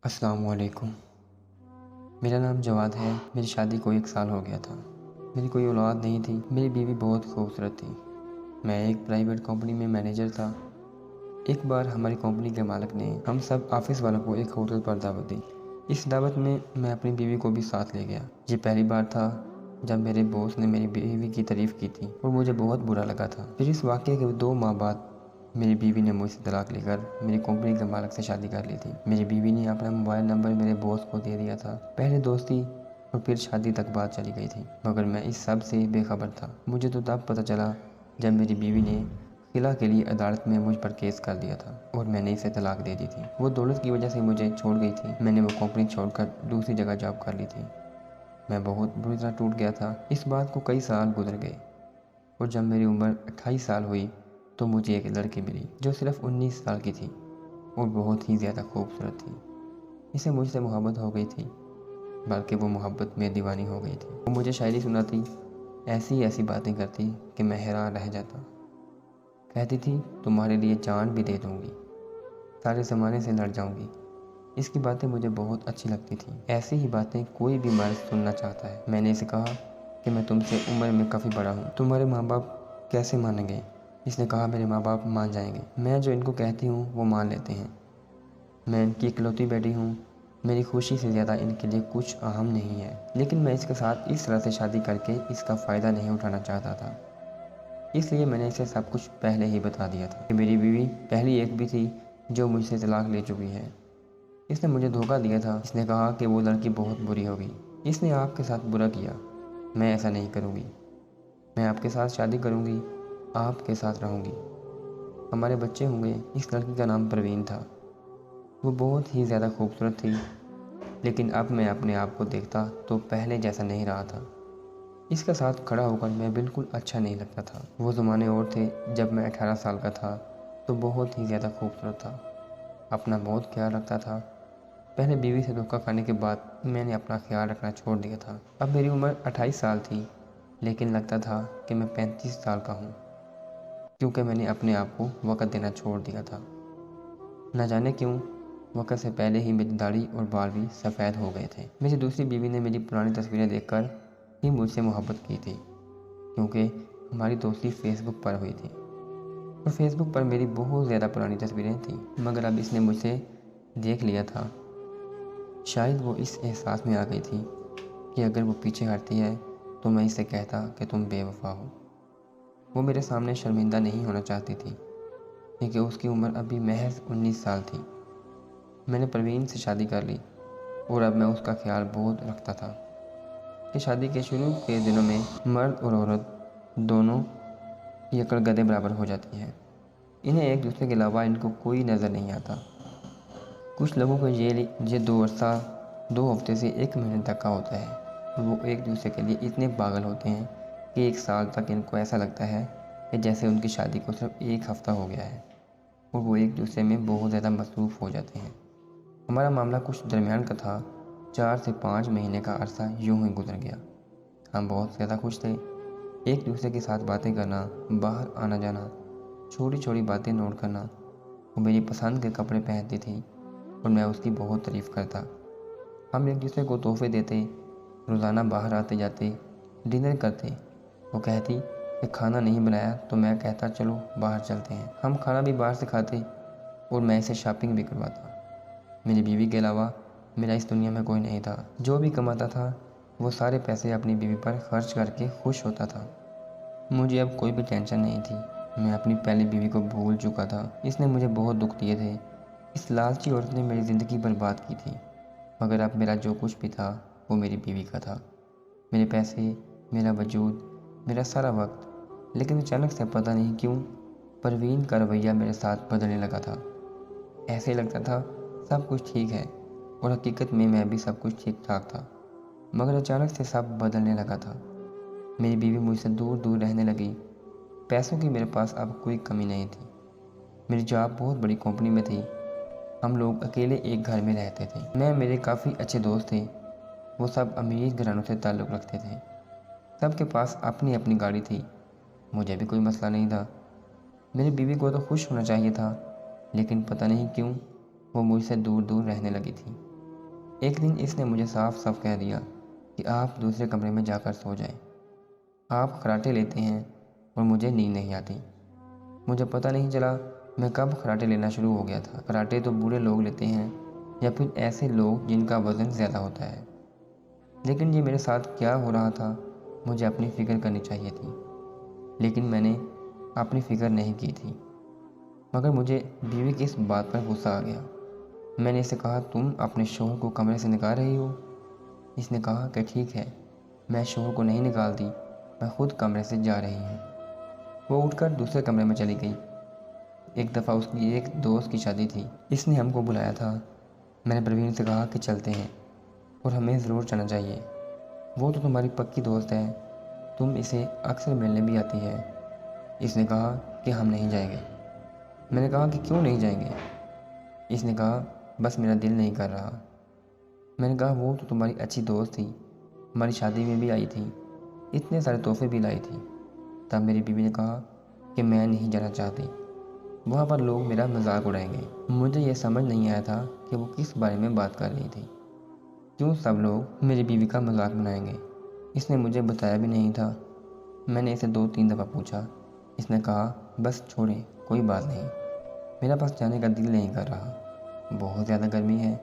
السلام علیکم۔ میرا نام جواد ہے۔ میری شادی کو 1 سال ہو گیا تھا۔ میری کوئی اولاد نہیں تھی۔ میری بیوی بہت خوبصورت تھی۔ میں ایک پرائیویٹ کمپنی میں مینیجر تھا۔ ایک بار ہماری کمپنی کے مالک نے ہم سب آفس والوں کو ایک ہوٹل پر دعوت دی۔ اس دعوت میں میں اپنی بیوی کو بھی ساتھ لے گیا۔ یہ پہلی بار تھا جب میرے باس نے میری بیوی کی تعریف کی تھی اور مجھے بہت برا لگا تھا۔ پھر اس واقعے کے 2 ماہ بعد میری بیوی نے مجھ سے طلاق لے کر میری کمپنی کے مالک سے شادی کر لی تھی۔ میری بیوی نے اپنا موبائل نمبر میرے باس کو دے دیا تھا۔ پہلے دوستی اور پھر شادی تک بات چلی گئی تھی، مگر میں اس سب سے بے خبر تھا۔ مجھے تو تب پتہ چلا جب میری بیوی نے خلا کے لیے عدالت میں مجھ پر کیس کر دیا تھا اور میں نے اسے طلاق دے دی تھی۔ وہ دولت کی وجہ سے مجھے چھوڑ گئی تھی۔ میں نے وہ کمپنی چھوڑ کر دوسری جگہ جاب کر لی تھی۔ میں بہت بری طرح ٹوٹ گیا تھا۔ اس بات کو کئی سال گزر گئے اور جب میری عمر 28 سال ہوئی تو مجھے ایک لڑکی ملی جو صرف 19 سال کی تھی اور بہت ہی زیادہ خوبصورت تھی۔ اسے مجھ سے محبت ہو گئی تھی، بلکہ وہ محبت میں دیوانی ہو گئی تھی۔ وہ مجھے شاعری سناتی، ایسی باتیں کرتی کہ میں حیران رہ جاتا۔ کہتی تھی تمہارے لیے جان بھی دے دوں گی، سارے زمانے سے لڑ جاؤں گی۔ اس کی باتیں مجھے بہت اچھی لگتی تھیں۔ ایسی ہی باتیں کوئی بھی مرد سننا چاہتا ہے۔ میں نے اسے کہا کہ میں تم سے عمر میں کافی بڑا ہوں، تمہارے ماں باپ کیسے مانیں گے؟ اس نے کہا میرے ماں باپ مان جائیں گے، میں جو ان کو کہتی ہوں وہ مان لیتے ہیں۔ میں ان کی اکلوتی بیٹی ہوں، میری خوشی سے زیادہ ان کے لیے کچھ اہم نہیں ہے، لیکن میں اس کے ساتھ اس طرح سے شادی کر کے اس کا فائدہ نہیں اٹھانا چاہتا تھا۔ اس لیے میں نے اسے سب کچھ پہلے ہی بتا دیا تھا کہ میری بیوی پہلی ایک بھی تھی جو مجھ سے طلاق لے چکی ہے۔ اس نے مجھے دھوکہ دیا تھا۔ اس نے کہا کہ وہ لڑکی بہت بری ہوگی، اس نے آپ کے ساتھ برا کیا۔ میں ایسا نہیں کروں گی، میں آپ کے ساتھ شادی کروں گی، آپ کے ساتھ رہوں گی، ہمارے بچے ہوں گے۔ اس لڑکی کا نام پروین تھا۔ وہ بہت ہی زیادہ خوبصورت تھی، لیکن اب میں اپنے آپ کو دیکھتا تو پہلے جیسا نہیں رہا تھا۔ اس کے ساتھ کھڑا ہو کر میں بالکل اچھا نہیں لگتا تھا۔ وہ زمانے اور تھے جب میں 18 سال کا تھا تو بہت ہی زیادہ خوبصورت تھا، اپنا بہت خیال رکھتا تھا۔ پہلے بیوی سے دھوکہ کھانے کے بعد میں نے اپنا خیال رکھنا چھوڑ دیا تھا۔ اب میری عمر 28 سال تھی، لیکن لگتا تھا کہ میں 35 سال کا ہوں، کیونکہ میں نے اپنے آپ کو وقت دینا چھوڑ دیا تھا۔ نہ جانے کیوں وقت سے پہلے ہی میری داڑھی اور بال بھی سفید ہو گئے تھے۔ میری دوسری بیوی نے میری پرانی تصویریں دیکھ کر ہی مجھ سے محبت کی تھی، کیونکہ ہماری دوستی فیس بک پر ہوئی تھی اور فیس بک پر میری بہت زیادہ پرانی تصویریں تھیں۔ مگر اب اس نے مجھ سے دیکھ لیا تھا۔ شاید وہ اس احساس میں آ گئی تھی کہ اگر وہ پیچھے ہٹتی ہے تو میں اسے کہتا کہ تم بے وفا ہو۔ وہ میرے سامنے شرمندہ نہیں ہونا چاہتی تھی، کیونکہ اس کی عمر ابھی محض 19 سال تھی۔ میں نے پروین سے شادی کر لی اور اب میں اس کا خیال بہت رکھتا تھا کہ شادی کے شروع کے دنوں میں مرد اور عورت دونوں یکڑ گدھے برابر ہو جاتی ہیں۔ انہیں ایک دوسرے کے علاوہ ان کو کوئی نظر نہیں آتا۔ کچھ لوگوں کو یہ 2 عرصہ 2 ہفتے سے 1 مہینے تک کا ہوتا ہے اور وہ ایک دوسرے کے لیے اتنے پاگل ہوتے ہیں کہ 1 سال تک ان کو ایسا لگتا ہے کہ جیسے ان کی شادی کو صرف 1 ہفتہ ہو گیا ہے اور وہ ایک دوسرے میں بہت زیادہ مصروف ہو جاتے ہیں۔ ہمارا معاملہ کچھ درمیان کا تھا۔ 4 سے 5 مہینے کا عرصہ یوں ہی گزر گیا۔ ہم بہت زیادہ خوش تھے، ایک دوسرے کے ساتھ باتیں کرنا، باہر آنا جانا، چھوٹی چھوٹی باتیں نوٹ کرنا۔ وہ میری پسند کے کپڑے پہنتی تھی اور میں اس کی بہت تعریف کرتا۔ ہم ایک دوسرے کو تحفے دیتے، روزانہ باہر آتے جاتے، ڈنر کرتے۔ وہ کہتی کہ کھانا نہیں بنایا تو میں کہتا چلو باہر چلتے ہیں۔ ہم کھانا بھی باہر سے کھاتے اور میں اسے شاپنگ بھی کرواتا۔ میری بیوی کے علاوہ میرا اس دنیا میں کوئی نہیں تھا۔ جو بھی کماتا تھا وہ سارے پیسے اپنی بیوی پر خرچ کر کے خوش ہوتا تھا۔ مجھے اب کوئی بھی ٹینشن نہیں تھی۔ میں اپنی پہلی بیوی کو بھول چکا تھا۔ اس نے مجھے بہت دکھ دیے تھے۔ اس لالچی عورت نے میری زندگی برباد کی تھی، مگر اب میرا جو کچھ بھی تھا وہ میری بیوی کا تھا، میرے پیسے، میرا وجود، میرا سارا وقت۔ لیکن اچانک سے پتہ نہیں کیوں پروین کا رویہ میرے ساتھ بدلنے لگا تھا۔ ایسے لگتا تھا سب کچھ ٹھیک ہے اور حقیقت میں بھی سب کچھ ٹھیک ٹھاک تھا، مگر اچانک سے سب بدلنے لگا تھا۔ میری بیوی مجھ سے دور دور رہنے لگی۔ پیسوں کی میرے پاس اب کوئی کمی نہیں تھی۔ میری جاب بہت بڑی کمپنی میں تھی۔ ہم لوگ اکیلے ایک گھر میں رہتے تھے۔ میرے کافی اچھے دوست تھے، وہ سب امیر گھرانوں سے تعلق رکھتے تھے۔ سب کے پاس اپنی اپنی گاڑی تھی۔ مجھے بھی کوئی مسئلہ نہیں تھا۔ میری بیوی کو تو خوش ہونا چاہیے تھا، لیکن پتہ نہیں کیوں وہ مجھ سے دور دور رہنے لگی تھی۔ ایک دن اس نے مجھے صاف صاف کہہ دیا کہ آپ دوسرے کمرے میں جا کر سو جائیں، آپ خراٹے لیتے ہیں اور مجھے نیند نہیں آتی۔ مجھے پتہ نہیں چلا میں کب خراٹے لینا شروع ہو گیا تھا۔ خراٹے تو بوڑھے لوگ لیتے ہیں یا پھر ایسے لوگ جن کا وزن زیادہ ہوتا ہے، لیکن یہ میرے ساتھ کیا ہو رہا تھا مجھے اپنی فکر کرنی چاہیے تھی، لیکن میں نے اپنی فکر نہیں کی تھی۔ مگر مجھے بیوی کی اس بات پر غصہ آ گیا۔ میں نے اسے کہا تم اپنے شوہر کو کمرے سے نکال رہی ہو؟ اس نے کہا کہ ٹھیک ہے، میں شوہر کو نہیں نکالتی، میں خود کمرے سے جا رہی ہوں۔ وہ اٹھ کر دوسرے کمرے میں چلی گئی۔ ایک دفعہ اس کی ایک دوست کی شادی تھی، اس نے ہم کو بلایا تھا۔ میں نے پروین سے کہا کہ چلتے ہیں اور ہمیں ضرور چلنا چاہیے، وہ تو تمہاری پکی دوست ہے، تم اسے اکثر ملنے بھی آتی ہے۔ اس نے کہا کہ ہم نہیں جائیں گے۔ میں نے کہا کہ کیوں نہیں جائیں گے؟ اس نے کہا بس میرا دل نہیں کر رہا۔ میں نے کہا وہ تو تمہاری اچھی دوست تھی، ہماری شادی میں بھی آئی تھی، اتنے سارے تحفے بھی لائی تھی۔ تب میری بیوی نے کہا کہ میں نہیں جانا چاہتی، وہاں پر لوگ میرا مذاق اڑائیں گے۔ مجھے یہ سمجھ نہیں آیا تھا کہ وہ کس بارے میں بات کر رہی تھی، کیوں سب لوگ میری بیوی کا مذاق بنائیں گے۔ اس نے مجھے بتایا بھی نہیں تھا۔ میں نے اسے 2-3 دفعہ پوچھا، اس نے کہا بس چھوڑیں، کوئی بات نہیں، میرا پاس جانے کا دل نہیں کر رہا، بہت زیادہ گرمی ہے۔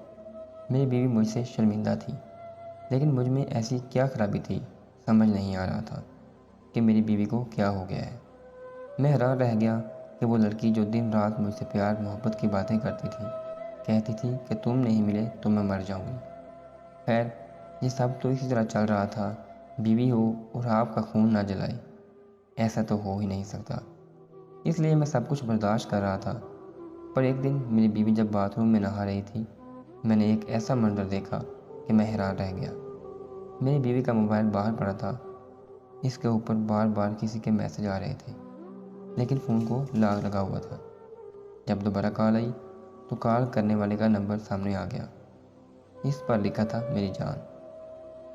میری بیوی مجھ سے شرمندہ تھی، لیکن مجھ میں ایسی کیا خرابی تھی سمجھ نہیں آ رہا تھا کہ میری بیوی کو کیا ہو گیا ہے۔ میں حیران رہ گیا کہ وہ لڑکی جو دن رات مجھ سے پیار محبت کی باتیں کرتی تھی، کہتی تھی کہ تم نہیں ملے تو میں مر جاؤں گی۔ خیر یہ سب تو اسی طرح چل رہا تھا، بیوی ہو اور آپ کا خون نہ جلائے، ایسا تو ہو ہی نہیں سکتا، اس لیے میں سب کچھ برداشت کر رہا تھا۔ پر ایک دن میری بیوی جب باتھ روم میں نہا رہی تھی، میں نے ایک ایسا منظر دیکھا کہ میں حیران رہ گیا۔ میری بیوی کا موبائل باہر پڑا تھا، اس کے اوپر بار بار کسی کے میسج آ رہے تھے، لیکن فون کو لاک لگا ہوا تھا۔ جب دوبارہ کال آئی تو کال کرنے والے کا نمبر سامنے آ گیا، اس پر لکھا تھا میری جان۔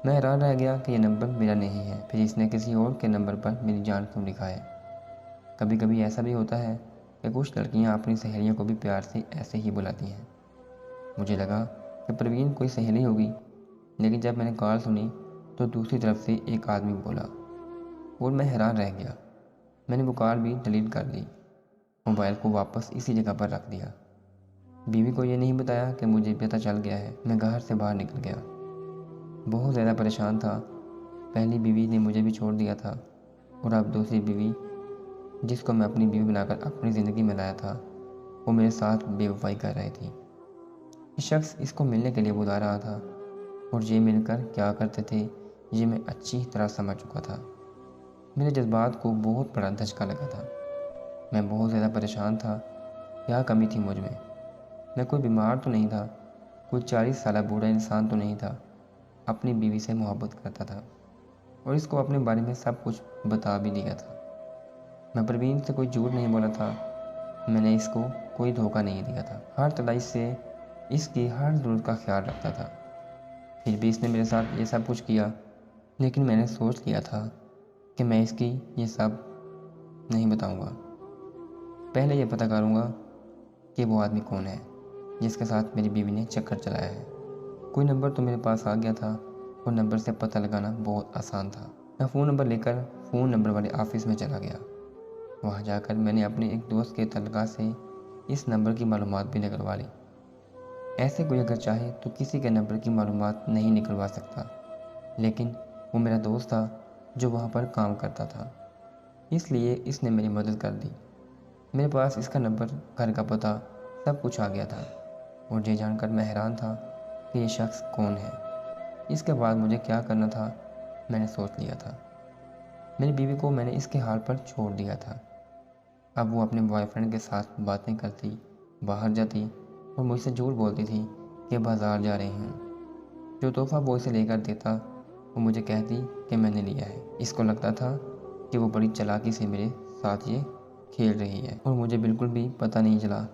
میں حیران رہ گیا کہ یہ نمبر میرا نہیں ہے، پھر اس نے کسی اور کے نمبر پر میری جان کیوں لکھا ہے۔ کبھی کبھی ایسا بھی ہوتا ہے کہ کچھ لڑکیاں اپنی سہیلیوں کو بھی پیار سے ایسے ہی بلاتی ہیں۔ مجھے لگا کہ پروین کوئی سہیلی ہوگی، لیکن جب میں نے کال سنی تو دوسری طرف سے ایک آدمی بولا اور میں حیران رہ گیا۔ میں نے وہ کال بھی ڈیلیٹ کر دی، موبائل کو واپس اسی جگہ پر رکھ دیا۔ بیوی کو یہ نہیں بتایا کہ مجھے پتہ چل گیا ہے۔ میں گھر سے باہر نکل گیا، بہت زیادہ پریشان تھا۔ پہلی بیوی نے مجھے بھی چھوڑ دیا تھا اور اب دوسری بیوی جس کو میں اپنی بیوی بنا کر اپنی زندگی میں لایا تھا، وہ میرے ساتھ بے وفائی کر رہی تھی۔ یہ شخص اس کو ملنے کے لیے بلا رہا تھا اور یہ مل کر کیا کرتے تھے یہ میں اچھی طرح سمجھ چکا تھا۔ میرے جذبات کو بہت بڑا دھچکا لگا تھا، میں بہت زیادہ پریشان تھا۔ کیا کمی تھی مجھ میں کوئی بیمار تو نہیں تھا، کوئی 40 سالہ بوڑھا انسان تو نہیں تھا، اپنی بیوی سے محبت کرتا تھا اور اس کو اپنے بارے میں سب کچھ بتا بھی دیا تھا۔ میں پروین سے کوئی جھوٹ نہیں بولا تھا، میں نے اس کو کوئی دھوکہ نہیں دیا تھا، ہر طرح سے اس کی ہر ضرورت کا خیال رکھتا تھا۔ پھر بھی اس نے میرے ساتھ یہ سب کچھ کیا، لیکن میں نے سوچ لیا تھا کہ میں اس کی یہ سب نہیں بتاؤں گا۔ پہلے یہ پتہ کروں گا کہ وہ آدمی کون ہے جس کے ساتھ میری بیوی نے چکر چلایا ہے۔ کوئی نمبر تو میرے پاس آ گیا تھا اور نمبر سے پتہ لگانا بہت آسان تھا۔ میں فون نمبر لے کر فون نمبر والے آفس میں چلا گیا۔ وہاں جا کر میں نے اپنے ایک دوست کے تعلقات سے اس نمبر کی معلومات بھی نکلوا لی۔ ایسے کوئی اگر چاہے تو کسی کے نمبر کی معلومات نہیں نکلوا سکتا، لیکن وہ میرا دوست تھا جو وہاں پر کام کرتا تھا، اس لیے اس نے میری مدد کر دی۔ میرے پاس اس کا نمبر، گھر کا پتہ، سب کچھ آ گیا تھا اور یہ جان کر میں حیران تھا کہ یہ شخص کون ہے۔ اس کے بعد مجھے کیا کرنا تھا میں نے سوچ لیا تھا۔ میری بیوی کو میں نے اس کے حال پر چھوڑ دیا تھا۔ اب وہ اپنے بوائے فرینڈ کے ساتھ باتیں کرتی، باہر جاتی اور مجھ سے جھوٹ بولتی تھی کہ بازار جا رہی ہوں۔ جو تحفہ وہ اسے لے کر دیتا وہ مجھے کہتی کہ میں نے لیا ہے۔ اس کو لگتا تھا کہ وہ بڑی چالاکی سے میرے ساتھ یہ کھیل رہی ہے اور مجھے بالکل بھی پتہ نہیں چلا۔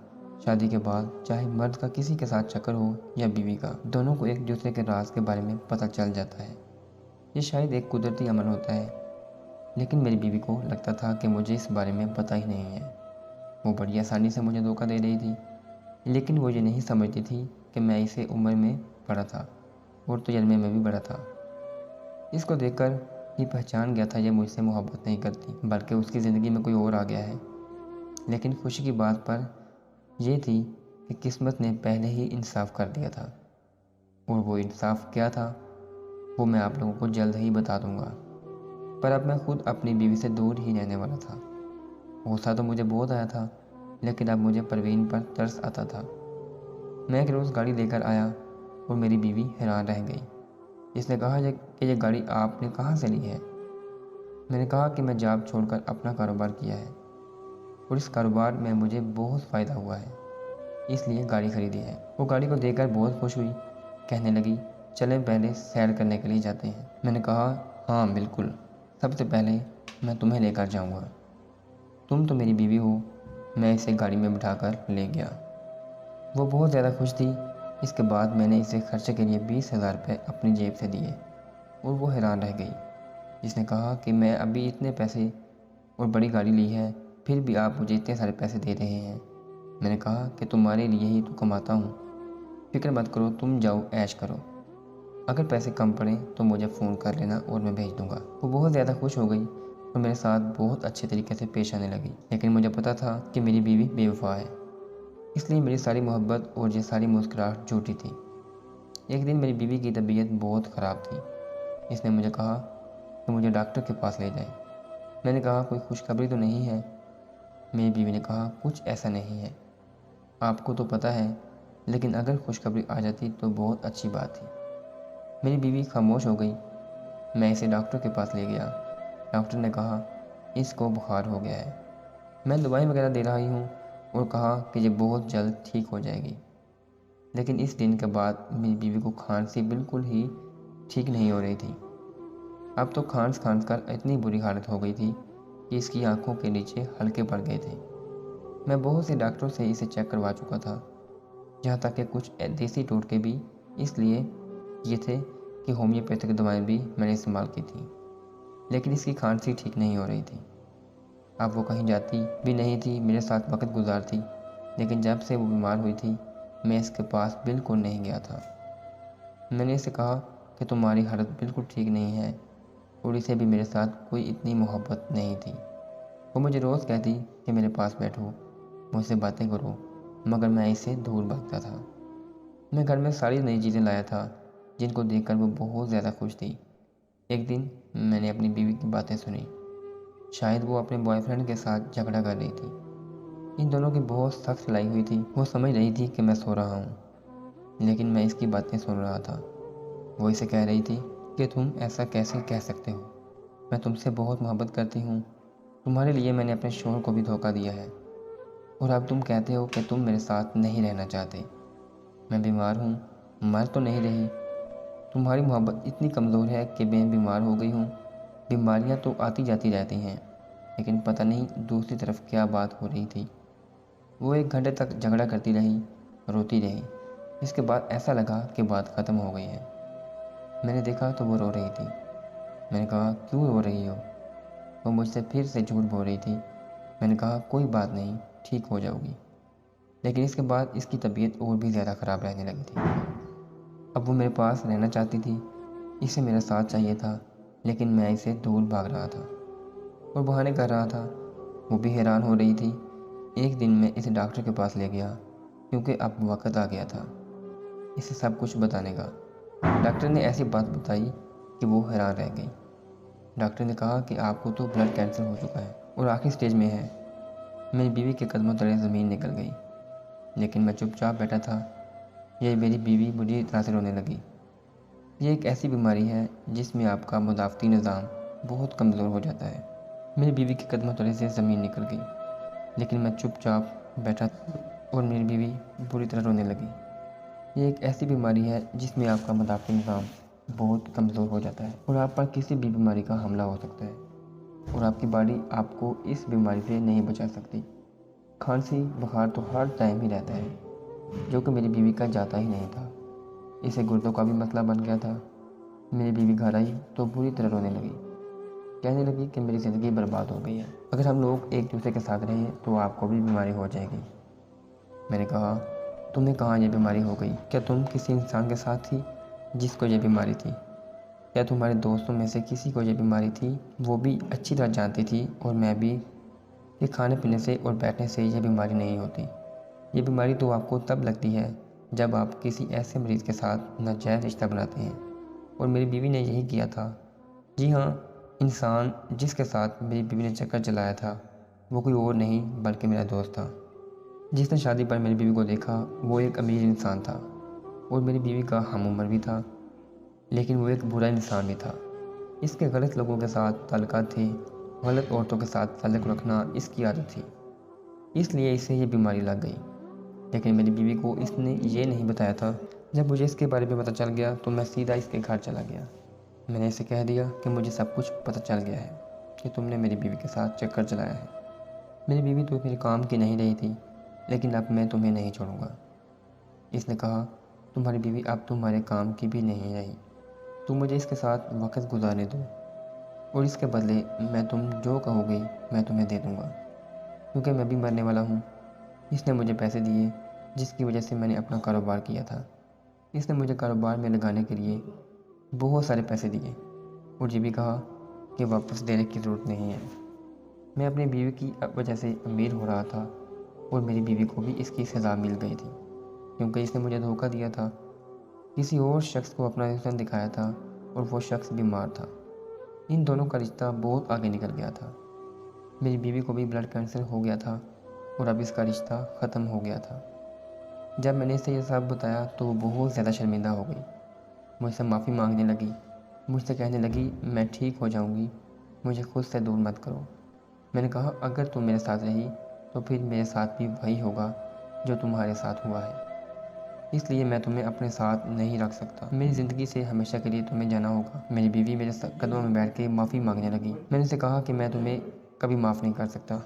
شادی کے بعد چاہے مرد کا کسی کے ساتھ چکر ہو یا بیوی کا، دونوں کو ایک دوسرے کے راز کے بارے میں پتہ چل جاتا ہے۔ یہ شاید ایک قدرتی عمل ہوتا ہے، لیکن میری بیوی کو لگتا تھا کہ مجھے اس بارے میں پتہ ہی نہیں ہے۔ وہ بڑی آسانی سے مجھے دھوکہ دے رہی تھی۔ لیکن وہ یہ نہیں سمجھتی تھی کہ میں اسے عمر میں بڑا تھا اور تجربے میں بھی بڑا تھا۔ اس کو دیکھ کر یہ پہچان گیا تھا یہ مجھ سے محبت نہیں کرتی بلکہ اس کی زندگی میں کوئی اور آ گیا ہے۔ لیکن خوشی کی بات پر یہ تھی کہ قسمت نے پہلے ہی انصاف کر دیا تھا، اور وہ انصاف کیا تھا وہ میں آپ لوگوں کو جلد ہی بتا دوں گا۔ پر اب میں خود اپنی بیوی سے دور ہی رہنے والا تھا۔ غصہ تو مجھے بہت آیا تھا، لیکن اب مجھے پروین پر ترس آتا تھا۔ میں ایک روز گاڑی لے کر آیا اور میری بیوی حیران رہ گئی۔ اس نے کہا کہ یہ گاڑی آپ نے کہاں سے لی ہے؟ میں نے کہا کہ میں جاب چھوڑ کر اپنا کاروبار کیا ہے اور اس کاروبار میں مجھے بہت فائدہ ہوا ہے، اس لیے گاڑی خریدی ہے۔ وہ گاڑی کو دیکھ کر بہت خوش ہوئی، کہنے لگی چلیں پہلے سیر کرنے کے لیے جاتے ہیں۔ میں نے کہا ہاں بالکل، سب سے پہلے میں تمہیں لے کر جاؤں گا، تم تو میری بیوی ہو۔ میں اسے گاڑی میں بٹھا کر لے گیا۔ وہ بہت زیادہ خوش تھی۔ اس کے بعد میں نے اسے خرچے کے لیے 20,000 روپے اپنی جیب سے دیے اور وہ حیران رہ گئی۔ اس نے کہا کہ میں ابھی اتنے پیسے اور بڑی گاڑی لی ہے، پھر بھی آپ مجھے اتنے سارے پیسے دے رہے ہیں۔ میں نے کہا کہ تمہارے لیے ہی تو کماتا ہوں، فکر مت کرو، تم جاؤ عیش کرو، اگر پیسے کم پڑیں تو مجھے فون کر لینا اور میں بھیج دوں گا۔ وہ بہت زیادہ خوش ہو گئی اور میرے ساتھ بہت اچھے طریقے سے پیش آنے لگی، لیکن مجھے پتا تھا کہ میری بیوی بے وفا ہے، اس لیے میری ساری محبت اور یہ ساری مسکراہٹ جھوٹی تھی۔ ایک دن میری بیوی کی طبیعت بہت خراب تھی۔ اس نے مجھے کہا کہ مجھے ڈاکٹر کے پاس لے جائیں۔ میں نے کہا کوئی خوشخبری تو نہیں ہے؟ میری بیوی نے کہا کچھ ایسا نہیں ہے، آپ کو تو پتہ ہے، لیکن اگر خوشخبری آ جاتی تو بہت اچھی بات تھی۔ میری بیوی خاموش ہو گئی۔ میں اسے ڈاکٹر کے پاس لے گیا۔ ڈاکٹر نے کہا اس کو بخار ہو گیا ہے، میں دوائیں وغیرہ دے رہی ہوں اور کہا کہ یہ بہت جلد ٹھیک ہو جائے گی۔ لیکن اس دن کے بعد میری بیوی کو کھانسی بالکل ہی ٹھیک نہیں ہو رہی تھی۔ اب تو کھانس کر اتنی بری حالت ہو گئی تھی کہ اس کی آنکھوں کے نیچے حلقے پڑ گئے تھے۔ میں بہت سے ڈاکٹروں سے اسے چیک کروا چکا تھا، جہاں تک کہ کچھ دیسی ٹوٹکے بھی اس لیے یہ تھے کہ ہومیوپیتھک دوائیں بھی میں نے استعمال کی تھیں، لیکن اس کی کھانسی ٹھیک نہیں ہو رہی تھی۔ اب وہ کہیں جاتی بھی نہیں تھی، میرے ساتھ وقت گزارتی، لیکن جب سے وہ بیمار ہوئی تھی میں اس کے پاس بالکل نہیں گیا تھا۔ میں نے اسے کہا کہ تمہاری حالت بالکل ٹھیک نہیں ہے اور اسے بھی میرے ساتھ کوئی اتنی محبت نہیں تھی۔ وہ مجھے روز کہتی کہ میرے پاس بیٹھو، مجھ سے باتیں کرو، مگر میں اسے دور بھاگتا تھا۔ میں گھر میں ساری نئی چیزیں لایا تھا جن کو دیکھ کر وہ بہت زیادہ خوش تھی۔ ایک دن میں نے اپنی بیوی کی باتیں سنی، شاید وہ اپنے بوائے فرینڈ کے ساتھ جھگڑا کر رہی تھی۔ ان دونوں کی بہت سخت لڑائی ہوئی تھی۔ وہ سمجھ رہی تھی کہ میں سو رہا ہوں، لیکن میں اس کی باتیں سن رہا تھا۔ وہ اسے کہہ رہی تھی کہ تم ایسا کیسے کہہ سکتے ہو، میں تم سے بہت محبت کرتی ہوں، تمہارے لیے میں نے اپنے شوہر کو بھی دھوکہ دیا ہے، اور اب تم کہتے ہو کہ تم میرے ساتھ نہیں رہنا چاہتے۔ میں بیمار ہوں، مر تو نہیں رہی، تمہاری محبت اتنی کمزور ہے کہ میں بیمار ہو گئی ہوں۔ بیماریاں تو آتی جاتی رہتی ہیں، لیکن پتہ نہیں دوسری طرف کیا بات ہو رہی تھی۔ وہ 1 گھنٹے تک جھگڑا کرتی رہی، روتی رہی۔ اس کے بعد ایسا لگا کہ بات ختم ہو گئی ہے۔ میں نے دیکھا تو وہ رو رہی تھی۔ میں نے کہا کیوں رو رہی ہو؟ وہ مجھ سے پھر سے جھوٹ بول رہی تھی۔ میں نے کہا کوئی بات نہیں، ٹھیک ہو جاؤ گی۔ لیکن اس کے بعد اس کی طبیعت اور بھی زیادہ خراب رہنے لگی تھی۔ اب وہ میرے پاس رہنا چاہتی تھی، اسے میرا ساتھ چاہیے تھا، لیکن میں اسے دور بھاگ رہا تھا اور بہانے کر رہا تھا۔ وہ بھی حیران ہو رہی تھی۔ ایک دن میں اسے ڈاکٹر کے پاس لے گیا کیونکہ اب وقت آ گیا تھا اسے سب کچھ بتانے کا۔ ڈاکٹر نے ایسی بات بتائی کہ وہ حیران رہ گئی۔ ڈاکٹر نے کہا کہ آپ کو تو بلڈ کینسر ہو چکا ہے اور آخری سٹیج میں ہے۔ میری بیوی کے قدموں تلے زمین نکل گئی، لیکن میں چپ چاپ بیٹھا تھا۔ یہ میری بیوی بری طرح سے رونے لگی۔ یہ ایک ایسی بیماری ہے جس میں آپ کا مدافعتی نظام بہت کمزور ہو جاتا ہے۔ میری بیوی کے قدموں تلے سے زمین نکل گئی، لیکن میں چپ چاپ بیٹھا تھا اور میری بیوی بری طرح رونے لگی۔ یہ ایک ایسی بیماری ہے جس میں آپ کا مدافعتی نظام بہت کمزور ہو جاتا ہے اور آپ پر کسی بھی بیماری کا حملہ ہو سکتا ہے اور آپ کی باڈی آپ کو اس بیماری سے نہیں بچا سکتی۔ کھانسی بخار تو ہر ٹائم ہی رہتا ہے، جو کہ میری بیوی کا جاتا ہی نہیں تھا۔ اسے گردوں کا بھی مسئلہ بن گیا تھا۔ میری بیوی گھر آئی تو بری طرح رونے لگی، کہنے لگی کہ میری زندگی برباد ہو گئی ہے، اگر ہم لوگ ایک دوسرے کے ساتھ رہیں تو آپ کو بھی بیماری ہو جائے گی۔ میں نے کہا تمہیں کہاں یہ بیماری ہو گئی؟ کیا تم کسی انسان کے ساتھ تھی جس کو یہ بیماری تھی؟ کیا تمہارے دوستوں میں سے کسی کو یہ بیماری تھی؟ وہ بھی اچھی طرح جانتی تھی اور میں بھی کہ کھانے پینے سے اور بیٹھنے سے یہ بیماری نہیں ہوتی۔ یہ بیماری تو آپ کو تب لگتی ہے جب آپ کسی ایسے مریض کے ساتھ ناجائز رشتہ بناتے ہیں، اور میری بیوی نے یہی کیا تھا۔ جی ہاں، انسان جس کے ساتھ میری بیوی نے چکر چلایا تھا وہ کوئی اور نہیں بلکہ میرا دوست تھا۔ جس نے شادی پر میری بیوی کو دیکھا وہ ایک امیر انسان تھا اور میری بیوی کا ہم عمر بھی تھا، لیکن وہ ایک برا انسان بھی تھا۔ اس کے غلط لوگوں کے ساتھ تعلقات تھے، غلط عورتوں کے ساتھ تعلق رکھنا اس کی عادت تھی، اس لیے اسے یہ بیماری لگ گئی۔ لیکن میری بیوی کو اس نے یہ نہیں بتایا تھا۔ جب مجھے اس کے بارے میں پتہ چل گیا تو میں سیدھا اس کے گھر چلا گیا۔ میں نے اسے کہہ دیا کہ مجھے سب کچھ پتہ چل گیا ہے کہ تم نے میری بیوی کے ساتھ چکر چلایا ہے۔ میری بیوی تو میرے کام کی نہیں رہی تھی، لیکن اب میں تمہیں نہیں چھوڑوں گا۔ اس نے کہا، تمہاری بیوی اب تمہارے کام کی بھی نہیں رہی، تم مجھے اس کے ساتھ وقت گزارنے دو، اور اس کے بدلے میں تم جو کہو گی میں تمہیں دے دوں گا، کیونکہ میں بھی مرنے والا ہوں۔ اس نے مجھے پیسے دیے جس کی وجہ سے میں نے اپنا کاروبار کیا تھا۔ اس نے مجھے کاروبار میں لگانے کے لیے بہت سارے پیسے دیے اور یہ بھی کہا کہ واپس دینے کی ضرورت نہیں ہے۔ میں اپنی بیوی کی وجہ سے امیر ہو رہا تھا اور میری بیوی کو بھی اس کی سزا مل گئی تھی، کیونکہ اس نے مجھے دھوکہ دیا تھا، کسی اور شخص کو اپنا حسن دکھایا تھا اور وہ شخص بیمار تھا۔ ان دونوں کا رشتہ بہت آگے نکل گیا تھا۔ میری بیوی کو بھی بلڈ کینسر ہو گیا تھا اور اب اس کا رشتہ ختم ہو گیا تھا۔ جب میں نے اسے یہ سب بتایا تو وہ بہت زیادہ شرمندہ ہو گئی، مجھ سے معافی مانگنے لگی، مجھ سے کہنے لگی میں ٹھیک ہو جاؤں گی، مجھے خود سے دور مت کرو۔ میں نے کہا اگر تم میرے ساتھ رہی تو پھر میرے ساتھ بھی وہی ہوگا جو تمہارے ساتھ ہوا ہے، اس لیے میں تمہیں اپنے ساتھ نہیں رکھ سکتا۔ میری زندگی سے ہمیشہ کے لیے تمہیں جانا ہوگا۔ میری بیوی میرے قدموں میں بیٹھ کے معافی مانگنے لگی۔ میں نے اسے کہا کہ میں تمہیں کبھی معاف نہیں کر سکتا،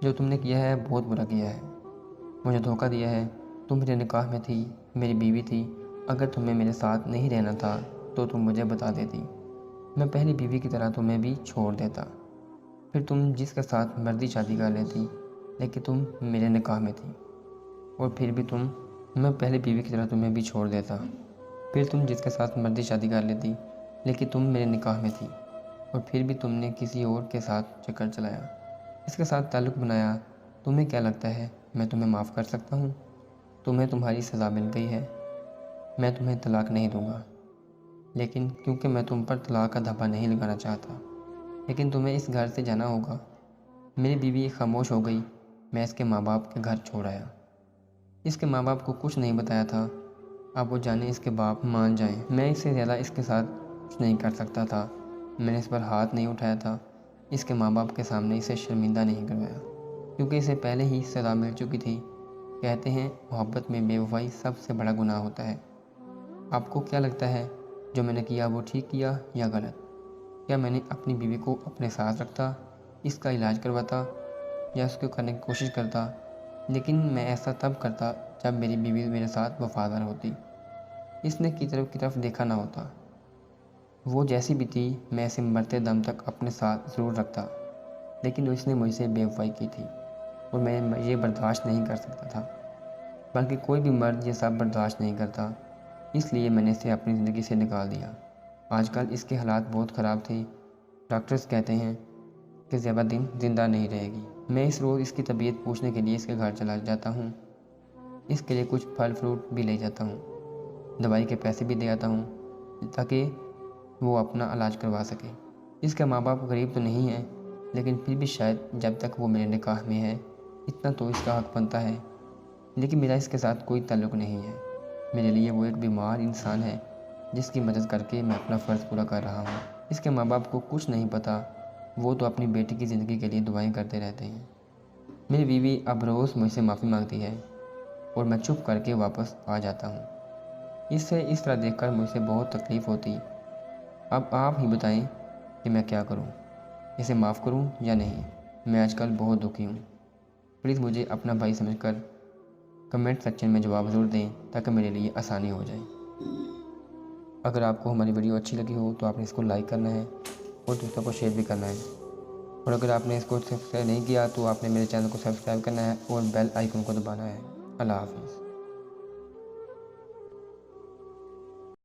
جو تم نے کیا ہے بہت برا کیا ہے، مجھے دھوکہ دیا ہے، تم میرے نکاح میں تھی، میری بیوی تھی، اگر تمہیں میرے ساتھ نہیں رہنا تھا تو تم مجھے بتا دیتی، میں پہلی بیوی کی طرح تمہیں بھی چھوڑ دیتا، پھر تم جس کے ساتھ مرضی شادی کر لیتی، لیکن تم میرے نکاح میں تھی، اور پھر بھی میں پہلی بیوی کی طرح تمہیں بھی چھوڑ دیتا، پھر تم جس کے ساتھ مرضی شادی کر لیتی، لیکن تم میرے نکاح میں تھی، اور پھر بھی تم نے کسی اور کے ساتھ چکر چلایا، اس کے ساتھ تعلق بنایا۔ تمہیں کیا لگتا ہے میں تمہیں معاف کر سکتا ہوں؟ تمہیں تمہاری سزا مل گئی ہے، میں تمہیں طلاق نہیں دوں گا، لیکن کیونکہ میں تم پر طلاق کا دھبا نہیں لگانا چاہتا، لیکن تمہیں اس گھر سے جانا ہوگا۔ میری بیوی خاموش ہو گئی۔ میں اس کے ماں باپ کے گھر چھوڑ آیا۔ اس کے ماں باپ کو کچھ نہیں بتایا تھا، اب وہ جانے اس کے باپ مان جائیں۔ میں اس سے زیادہ اس کے ساتھ کچھ نہیں کر سکتا تھا۔ میں نے اس پر ہاتھ نہیں اٹھایا تھا، اس کے ماں باپ کے سامنے اسے شرمندہ نہیں کروایا، کیونکہ اسے پہلے ہی سزا مل چکی تھی۔ کہتے ہیں محبت میں بے وفائی سب سے بڑا گناہ ہوتا ہے۔ آپ کو کیا لگتا ہے جو میں نے کیا وہ ٹھیک کیا یا غلط؟ کیا میں نے اپنی بیوی کو اپنے ساتھ رکھتا، اس کا علاج کرواتا یا اس کو کرنے کی کوشش کرتا؟ لیکن میں ایسا تب کرتا جب میری بیوی میرے ساتھ وفادار ہوتی، اس نے کی طرف دیکھا نہ ہوتا۔ وہ جیسی بھی تھی میں اسے مرتے دم تک اپنے ساتھ ضرور رکھتا، لیکن اس نے مجھ سے بے وفائی کی تھی اور میں یہ برداشت نہیں کر سکتا تھا، بلکہ کوئی بھی مرد یہ سب برداشت نہیں کرتا، اس لیے میں نے اسے اپنی زندگی سے نکال دیا۔ آج کل اس کے حالات بہت خراب تھے، ڈاکٹرز کہتے ہیں کہ زیادہ دن زندہ نہیں رہے گی۔ میں اس روز اس کی طبیعت پوچھنے کے لیے اس کے گھر چلا جاتا ہوں، اس کے لیے کچھ پھل فروٹ بھی لے جاتا ہوں، دوائی کے پیسے بھی دے آتا ہوں تاکہ وہ اپنا علاج کروا سکے۔ اس کے ماں باپ غریب تو نہیں ہیں، لیکن پھر بھی شاید جب تک وہ میرے نکاح میں ہے اتنا تو اس کا حق بنتا ہے، لیکن میرا اس کے ساتھ کوئی تعلق نہیں ہے۔ میرے لیے وہ ایک بیمار انسان ہے جس کی مدد کر کے میں اپنا فرض پورا کر رہا ہوں۔ اس کے ماں باپ کو کچھ نہیں پتہ، وہ تو اپنی بیٹی کی زندگی کے لیے دعائیں کرتے رہتے ہیں۔ میری بیوی اب روز مجھ سے معافی مانگتی ہے اور میں چپ کر کے واپس آ جاتا ہوں۔ اسے اس طرح دیکھ کر مجھ سے بہت تکلیف ہوتی۔ اب آپ ہی بتائیں کہ میں کیا کروں، اسے معاف کروں یا نہیں؟ میں آج کل بہت دکھی ہوں۔ پلیز مجھے اپنا بھائی سمجھ کر کمنٹ سیکشن میں جواب ضرور دیں تاکہ میرے لیے آسانی ہو جائے۔ اگر آپ کو ہماری ویڈیو اچھی لگی ہو تو آپ نے اس کو لائک کرنا ہے اور دوسروں کو شیئر بھی کرنا ہے، اور اگر آپ نے اس کو سبسکرائب نہیں کیا تو آپ نے میرے چینل کو سبسکرائب کرنا ہے اور بیل آئیکن کو دبانا ہے۔ اللہ حافظ۔